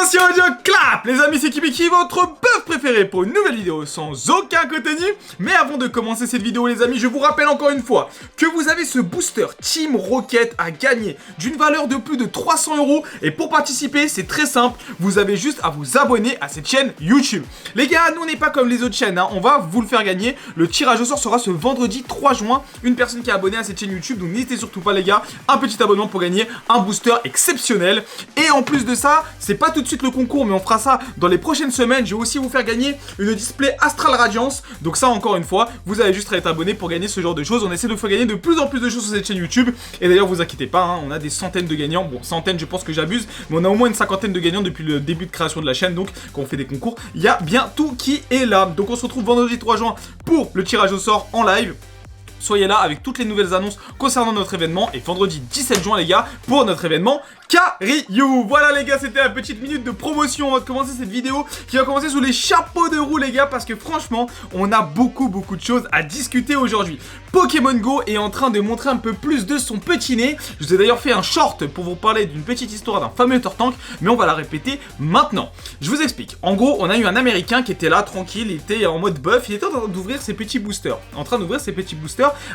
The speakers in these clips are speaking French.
Attention audio clap. Les amis, c'est Kibiki, votre bœuf préféré pour une nouvelle vidéo sans aucun contenu. Mais avant de commencer cette vidéo les amis, je vous rappelle encore une fois que vous avez ce booster Team Rocket à gagner d'une valeur de plus de 300 €. Et pour participer, c'est très simple, vous avez juste à vous abonner à cette chaîne YouTube. Les gars, nous on n'est pas comme les autres chaînes, hein. On va vous le faire gagner. Le tirage au sort sera ce vendredi 3 juin. Une personne qui est abonnée à cette chaîne YouTube, donc n'hésitez surtout pas les gars, un petit abonnement pour gagner un booster exceptionnel. Et en plus de ça, c'est pas tout de suite le concours, mais on fera ça dans les prochaines semaines. Je vais aussi vous faire gagner une display Astral Radiance. Donc ça, encore une fois, vous avez juste à être abonné pour gagner ce genre de choses. On essaie de vous faire gagner de plus en plus de choses sur cette chaîne YouTube. Et d'ailleurs, vous inquiétez pas, hein, on a des centaines de gagnants. Bon, centaines, je pense que j'abuse, mais on a au moins une cinquantaine de gagnants depuis le début de création de la chaîne. Donc, quand on fait des concours, il y a bien tout qui est là. Donc, on se retrouve vendredi 3 juin pour le tirage au sort en live. Soyez là avec toutes les nouvelles annonces concernant notre événement. Et vendredi 17 juin les gars, pour notre événement Karyu. Voilà les gars, c'était la petite minute de promotion. On va commencer cette vidéo qui va commencer sous les chapeaux de roue les gars, parce que franchement, on a beaucoup de choses à discuter aujourd'hui. Pokémon Go est en train de montrer un peu plus de son petit nez. Je vous ai d'ailleurs fait un short pour vous parler d'une petite histoire d'un fameux Turtank, mais on va la répéter maintenant. Je vous explique. En gros, on a eu un américain qui était là tranquille, il était en mode buff, il était en train d'ouvrir ses petits boosters.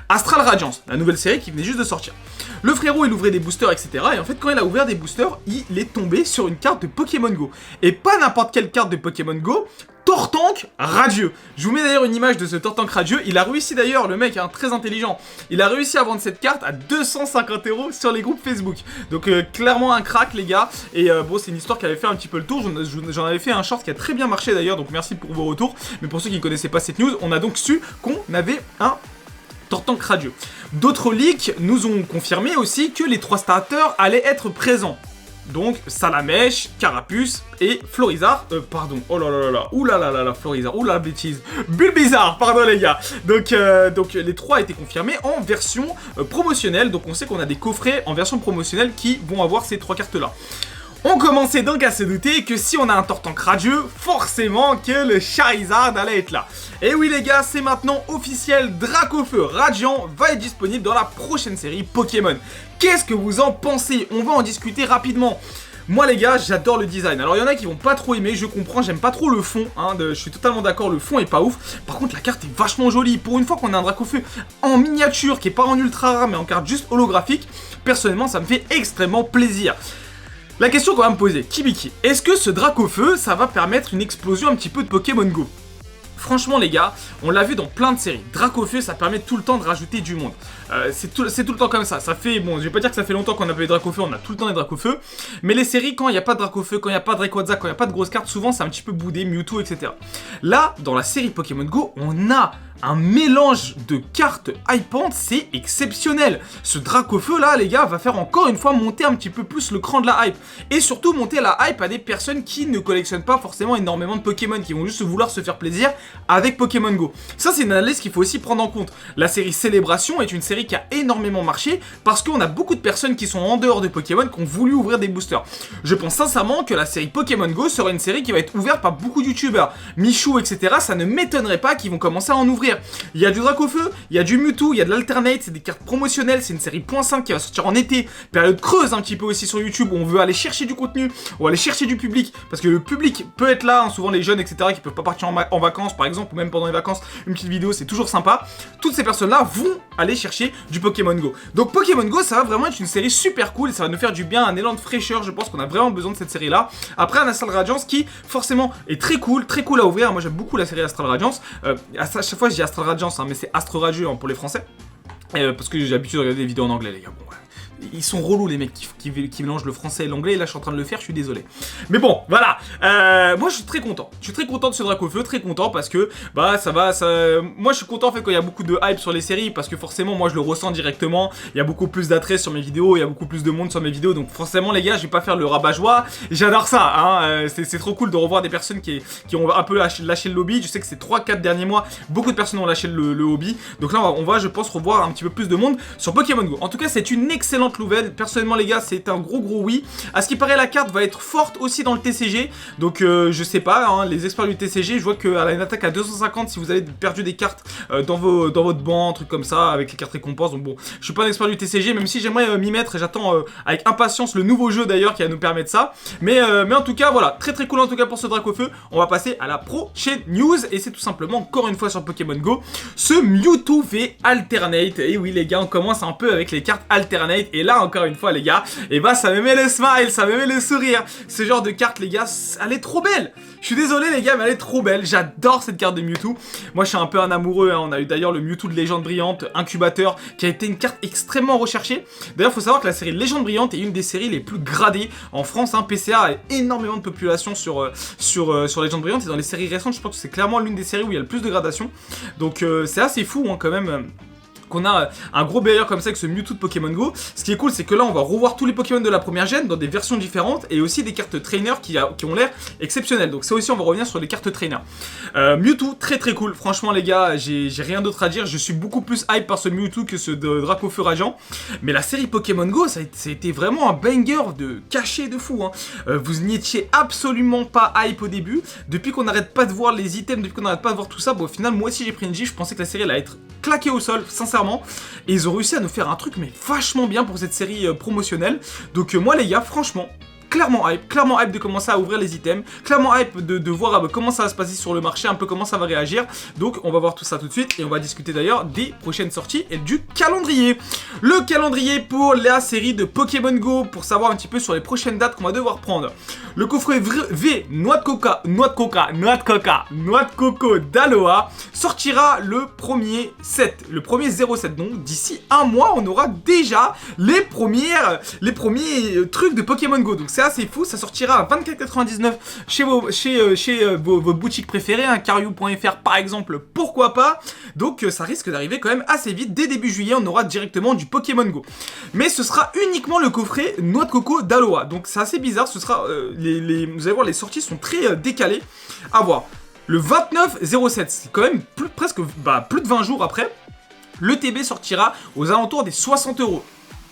Astral Radiance, la nouvelle série qui venait juste de sortir. Le frérot il ouvrait des boosters etc. Et en fait quand il a ouvert des boosters, il est tombé sur une carte de Pokémon Go. Et pas n'importe quelle carte de Pokémon Go, Turtank radieux. Je vous mets d'ailleurs une image de ce Turtank radieux. Il a réussi d'ailleurs, le mec, hein, très intelligent. Il a réussi à vendre cette carte à 250 € sur les groupes Facebook. Donc clairement un crack les gars. Et bon, c'est une histoire qui avait fait un petit peu le tour. J'en avais fait un short qui a très bien marché d'ailleurs. Donc merci pour vos retours. Mais pour ceux qui ne connaissaient pas cette news, on a donc su qu'on avait un Turtank radieux. D'autres leaks nous ont confirmé aussi que les 3 starters allaient être présents. Donc Salamèche, Carapuce et Florizard, pardon, oh là là là là, ouh là là là là, Florizard, ouh là la bêtise, Bulbizarre, pardon les gars. Donc les 3 étaient confirmés en version promotionnelle, donc on sait qu'on a des coffrets en version promotionnelle qui vont avoir ces 3 cartes là. On commençait donc à se douter que si on a un Turtank radieux, forcément que le Charizard allait être là. Et oui les gars, c'est maintenant officiel, Dracofeu Radiant va être disponible dans la prochaine série Pokémon. Qu'est-ce que vous en pensez? On va en discuter rapidement. Moi les gars, j'adore le design. Alors il y en a qui vont pas trop aimer, je comprends, j'aime pas trop le fond, hein, je suis totalement d'accord, le fond est pas ouf. Par contre la carte est vachement jolie. Pour une fois qu'on a un Dracofeu en miniature, qui est pas en ultra rare mais en carte juste holographique, personnellement ça me fait extrêmement plaisir. La question qu'on va me poser, Kibiki, est-ce que ce Dracofeu, ça va permettre une explosion un petit peu de Pokémon Go? Franchement les gars, on l'a vu dans plein de séries. Dracofeu, ça permet tout le temps de rajouter du monde. C'est tout le temps comme ça. Ça fait, bon, je vais pas dire que ça fait longtemps qu'on a les Dracofeu, on a tout le temps des Dracofeu. Mais les séries, quand il n'y a pas de Dracofeu, quand il n'y a pas de Rayquaza, quand il n'y a pas de grosses cartes, souvent c'est un petit peu boudé, Mewtwo, etc. Là, dans la série Pokémon Go, on a un mélange de cartes hypantes, c'est exceptionnel. Ce Dracofeu là, les gars, va faire encore une fois monter un petit peu plus le cran de la hype. Et surtout monter la hype à des personnes qui ne collectionnent pas forcément énormément de Pokémon, qui vont juste vouloir se faire plaisir avec Pokémon Go. Ça, c'est une analyse qu'il faut aussi prendre en compte. La série Célébration est une série qui a énormément marché parce qu'on a beaucoup de personnes qui sont en dehors de Pokémon qui ont voulu ouvrir des boosters. Je pense sincèrement que la série Pokémon Go sera une série qui va être ouverte par beaucoup de youtubeurs. Michou, etc. Ça ne m'étonnerait pas qu'ils vont commencer à en ouvrir. Il y a du Dracofeu, il y a du Mewtwo, il y a de l'Alternate, c'est des cartes promotionnelles, c'est une série .5 qui va sortir en été, période creuse un petit peu aussi sur YouTube où on veut aller chercher du contenu, on va aller chercher du public, parce que le public peut être là, hein, souvent les jeunes, etc. qui peuvent pas partir en vacances par exemple, ou même pendant les vacances, une petite vidéo c'est toujours sympa. Toutes ces personnes-là vont aller chercher du Pokémon Go. Donc Pokémon Go, ça va vraiment être une série super cool et ça va nous faire du bien, un élan de fraîcheur, je pense qu'on a vraiment besoin de cette série-là. Après un Astral Radiance qui forcément est très cool à ouvrir, moi j'aime beaucoup la série Astral Radiance, à chaque fois je dis Astral Radiance, hein, mais c'est Astro Radieux hein, pour les français. Parce que j'ai l'habitude de regarder des vidéos en anglais les gars. Bon, ouais. Ils sont relous les mecs qui mélangent le français et l'anglais. Et là je suis en train de le faire, je suis désolé. Mais bon, voilà. Moi je suis très content. Je suis très content de ce Dracofeu, très content parce que bah moi je suis content en fait quand il y a beaucoup de hype sur les séries parce que forcément moi je le ressens directement. Il y a beaucoup plus d'attrait sur mes vidéos, il y a beaucoup plus de monde sur mes vidéos. Donc forcément les gars, je vais pas faire le rabat-joie. J'adore ça. Hein. C'est trop cool de revoir des personnes qui ont un peu lâché le hobby. Je sais que ces 3-4 derniers mois, beaucoup de personnes ont lâché le hobby. Donc là on va je pense revoir un petit peu plus de monde sur Pokémon Go. En tout cas c'est une excellente excellente nouvelle. Personnellement les gars, c'est un gros oui. À ce qui paraît, la carte va être forte aussi dans le TCG. Donc je sais pas, hein, les experts du TCG, je vois qu'elle a une attaque à 250 si vous avez perdu des cartes dans votre banc, un truc comme ça, avec les cartes récompenses. Donc bon, je suis pas un expert du TCG, même si j'aimerais m'y mettre et j'attends avec impatience le nouveau jeu d'ailleurs qui va nous permettre ça. Mais en tout cas, voilà, très cool en tout cas pour ce Dracofeu. On va passer à la prochaine news et c'est tout simplement encore une fois sur Pokémon Go, ce Mewtwo V Alternate. Et oui les gars, on commence un peu avec les cartes Alternate et là encore une fois les gars, et bah ça me met le smile, ça me met le sourire. Ce genre de carte les gars, elle est trop belle. Je suis désolé les gars, mais elle est trop belle. J'adore cette carte de Mewtwo. Moi je suis un peu un amoureux, hein. On a eu d'ailleurs le Mewtwo de Légende Brillante Incubateur qui a été une carte extrêmement recherchée. D'ailleurs il faut savoir que la série Légende Brillante est une des séries les plus gradées en France, hein. PCA a énormément de population sur Légende Brillante et dans les séries récentes je pense que c'est clairement l'une des séries où il y a le plus de gradation. Donc c'est assez fou hein, quand même. Qu'on a un gros barrière comme ça avec ce Mewtwo de Pokémon Go. Ce qui est cool, c'est que là on va revoir tous les Pokémon de la première gen dans des versions différentes et aussi des cartes trainer qui ont l'air exceptionnelles. Donc ça aussi on va revenir sur les cartes trainer. Mewtwo, très cool. Franchement les gars, j'ai rien d'autre à dire. Je suis beaucoup plus hype par ce Mewtwo que ce de Dracofeu Radiant. Mais la série Pokémon Go, ça a été vraiment un banger de caché de fou. Hein. Vous n'y étiez absolument pas hype au début. Depuis qu'on n'arrête pas de voir les items, depuis qu'on n'arrête pas de voir tout ça, bon au final moi aussi j'ai pris une gifle. Je pensais que la série allait être claquée au sol, sincèrement. Et ils ont réussi à nous faire un truc mais vachement bien pour cette série promotionnelle. Donc moi les gars, franchement, clairement hype de commencer à ouvrir les items, clairement hype de voir comment ça va se passer sur le marché, un peu comment ça va réagir. Donc on va voir tout ça tout de suite et on va discuter d'ailleurs des prochaines sorties et du calendrier. Le calendrier pour la série de Pokémon Go, pour savoir un petit peu sur les prochaines dates qu'on va devoir prendre. Le coffret V Noix de Coco d'Aloha sortira le 1er 7, le 1er 07. Donc d'ici un mois on aura déjà les premiers trucs de Pokémon Go. Donc c'est assez fou, ça sortira à 24,99 chez vos boutiques préférées, hein, Cariou.fr par exemple, pourquoi pas. Donc ça risque d'arriver quand même assez vite, dès début juillet on aura directement du Pokémon Go. Mais ce sera uniquement le coffret Noix de Coco d'Aloha, donc c'est assez bizarre, ce sera, vous allez voir les sorties sont très décalées, à voir. Le 29/07, c'est quand même presque plus de 20 jours après, le TB sortira aux alentours des 60 €.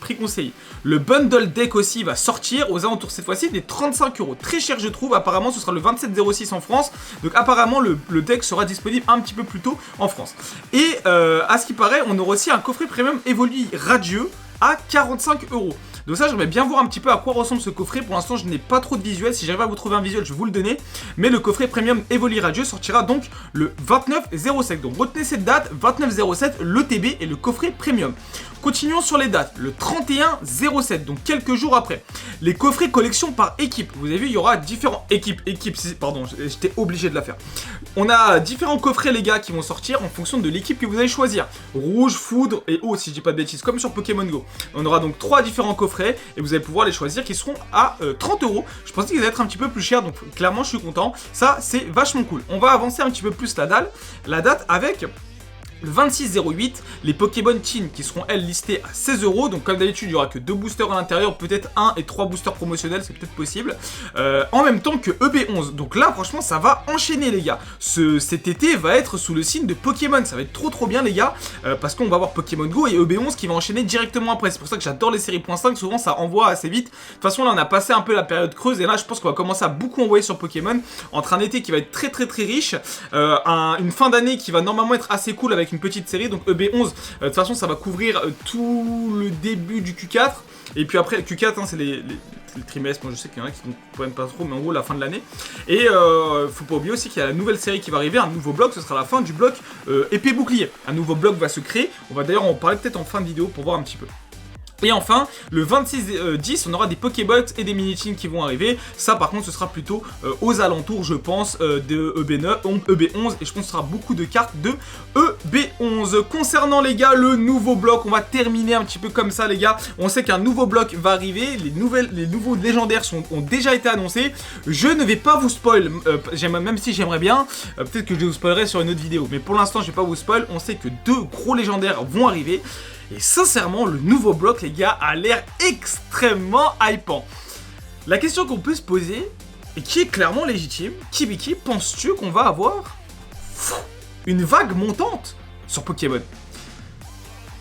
Prix conseillé. Le bundle deck aussi va sortir aux alentours cette fois-ci des 35 €. Très cher je trouve, apparemment ce sera le 27/06 en France. Donc apparemment le deck sera disponible un petit peu plus tôt en France. Et à ce qui paraît, on aura aussi un coffret premium Evoli Radieux à 45 €. Donc ça j'aimerais bien voir un petit peu à quoi ressemble ce coffret. Pour l'instant je n'ai pas trop de visuel. Si j'arrive à vous trouver un visuel je vais vous le donner. Mais le coffret premium Evoli Radieux sortira donc le 29/07. Donc retenez cette date, 29/07, le TB et le coffret premium. Continuons sur les dates, le 31/07, donc quelques jours après. Les coffrets collection par équipe. Vous avez vu, il y aura différents pardon, j'étais obligé de la faire. On a différents coffrets les gars qui vont sortir en fonction de l'équipe que vous allez choisir. Rouge, foudre et eau si je dis pas de bêtises, comme sur Pokémon Go. On aura donc 3 différents coffrets et vous allez pouvoir les choisir qui seront à 30 €. Je pensais qu'ils allaient être un petit peu plus chers, donc clairement je suis content. Ça c'est vachement cool. On va avancer un petit peu plus la date avec... Le 26/08, les Pokémon Teen qui seront elles listées à 16 €. Donc comme d'habitude, il n'y aura que 2 boosters à l'intérieur, peut-être 1 et 3 boosters promotionnels, c'est peut-être possible. En même temps que EB11. Donc là, franchement, ça va enchaîner les gars. Cet été va être sous le signe de Pokémon. Ça va être trop bien les gars. Parce qu'on va avoir Pokémon Go et EB11 qui va enchaîner directement après. C'est pour ça que j'adore les séries .5. Souvent, ça envoie assez vite. De toute façon, là, on a passé un peu la période creuse. Et là, je pense qu'on va commencer à beaucoup envoyer sur Pokémon. Entre un été qui va être très riche. Une fin d'année qui va normalement être assez cool avec une petite série, donc EB11, de toute façon ça va couvrir tout le début du Q4, et puis après Q4 hein, c'est les trimestres, moi je sais qu'il y en a qui ne comprennent pas trop, mais en gros la fin de l'année, et faut pas oublier aussi qu'il y a la nouvelle série qui va arriver, un nouveau bloc, ce sera la fin du bloc épée bouclier, un nouveau bloc va se créer, on va d'ailleurs en parler peut-être en fin de vidéo pour voir un petit peu. Et enfin, le 26/10, on aura des Pokébox et des Mini-Teams qui vont arriver. Ça, par contre, ce sera plutôt aux alentours, je pense, de EB11. Et je pense que ce sera beaucoup de cartes de EB11. Concernant, les gars, le nouveau bloc, on va terminer un petit peu comme ça, les gars. On sait qu'un nouveau bloc va arriver. Les nouveaux légendaires ont déjà été annoncés. Je ne vais pas vous spoil, même si j'aimerais bien. Peut-être que je vous spoilerai sur une autre vidéo. Mais pour l'instant, je ne vais pas vous spoil. On sait que 2 gros légendaires vont arriver. Et sincèrement, le nouveau bloc, les gars, a l'air extrêmement hypant. La question qu'on peut se poser, et qui est clairement légitime, Kibiki, penses-tu qu'on va avoir une vague montante sur Pokémon?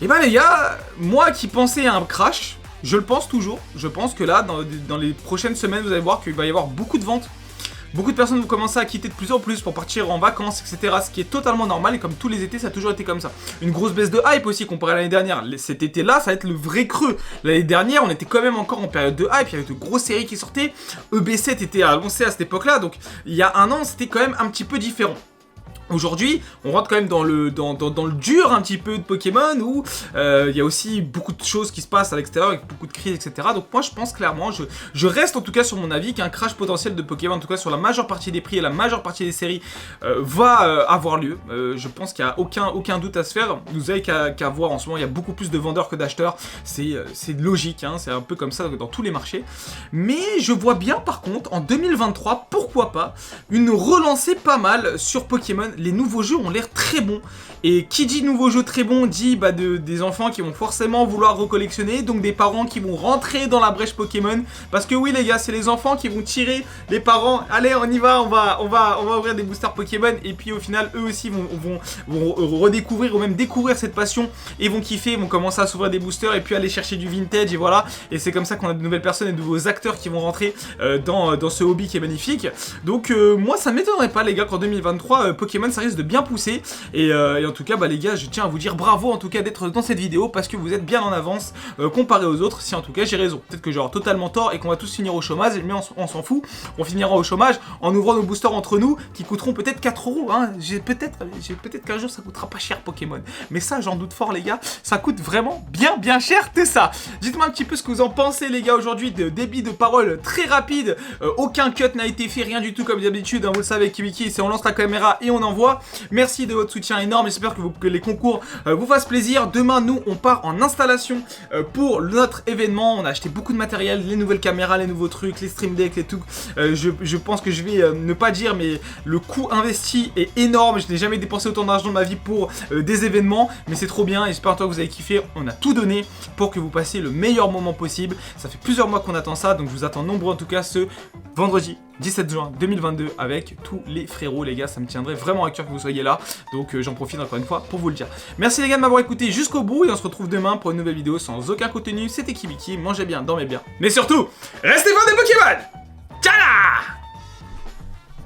Et bah les gars, moi qui pensais à un crash, Je le pense toujours. Je pense que là, dans les prochaines semaines, vous allez voir qu'il va y avoir beaucoup de ventes. Beaucoup de personnes vont commencer à quitter de plus en plus pour partir en vacances, etc. Ce qui est totalement normal et comme tous les étés, ça a toujours été comme ça. Une grosse baisse de hype aussi comparé à l'année dernière. Cet été-là, ça va être le vrai creux. L'année dernière, on était quand même encore en période de hype. Il y avait de grosses séries qui sortaient. EB7 était annoncé à cette époque-là. Donc, il y a un an, c'était quand même un petit peu différent. Aujourd'hui, on rentre quand même dans le dur un petit peu de Pokémon où il y a aussi beaucoup de choses qui se passent à l'extérieur avec beaucoup de crises, etc. Donc moi je pense clairement, je reste en tout cas sur mon avis qu'un crash potentiel de Pokémon, en tout cas sur la majeure partie des prix et la majeure partie des séries va avoir lieu. Je pense qu'il n'y a aucun doute à se faire. Vous avez qu'à voir en ce moment, il y a beaucoup plus de vendeurs que d'acheteurs. C'est logique, hein, c'est un peu comme ça dans tous les marchés. Mais je vois bien par contre en 2023, pourquoi pas, une relancée pas mal sur Pokémon. Les nouveaux jeux ont l'air très bons. Et qui dit nouveaux jeux très bons dit des enfants qui vont forcément vouloir recollectionner, donc des parents qui vont rentrer dans la brèche Pokémon. Parce que oui les gars, c'est les enfants qui vont tirer les parents. Allez, on y va, on va ouvrir des boosters Pokémon. Et puis au final, eux aussi vont redécouvrir ou même découvrir cette passion et vont kiffer, vont commencer à s'ouvrir des boosters et puis aller chercher du vintage et voilà. Et c'est comme ça qu'on a de nouvelles personnes et de nouveaux acteurs qui vont rentrer dans ce hobby qui est magnifique. Donc moi ça m'étonnerait pas les gars qu'en 2023 Pokémon ça risque de bien pousser et en tout cas les gars je tiens à vous dire bravo en tout cas d'être dans cette vidéo parce que vous êtes bien en avance comparé aux autres. Si en tout cas j'ai raison, peut-être que j'aurai totalement tort et qu'on va tous finir au chômage, mais on s'en fout, on finira au chômage en ouvrant nos boosters entre nous qui coûteront peut-être 4 €, hein. Peut-être qu'un jour ça coûtera pas cher Pokémon, mais ça j'en doute fort les gars, ça coûte vraiment bien cher, c'est ça. Dites-moi un petit peu ce que vous en pensez les gars aujourd'hui, de débit de parole très rapide, aucun cut n'a été fait, rien du tout comme d'habitude, hein, vous le savez Kibiki, c'est on lance la caméra et on envoie. Merci de votre soutien énorme, j'espère que les concours vous fassent plaisir. Demain nous on part en installation pour notre événement, on a acheté beaucoup de matériel, les nouvelles caméras, les nouveaux trucs, les stream decks, les tout. Je pense que je vais ne pas dire mais le coût investi est énorme, je n'ai jamais dépensé autant d'argent de ma vie pour des événements, mais c'est trop bien et j'espère que vous avez kiffé, on a tout donné pour que vous passiez le meilleur moment possible. Ça fait plusieurs mois qu'on attend ça, donc je vous attends nombreux en tout cas ce vendredi 17 juin 2022 avec tous les frérots les gars, ça me tiendrait vraiment à cœur que vous soyez là, donc j'en profite encore une fois pour vous le dire. Merci les gars de m'avoir écouté jusqu'au bout et on se retrouve demain pour une nouvelle vidéo sans aucun contenu. C'était Kibiki, mangez bien, dormez bien, mais surtout, restez forts des Pokémon. Tchala!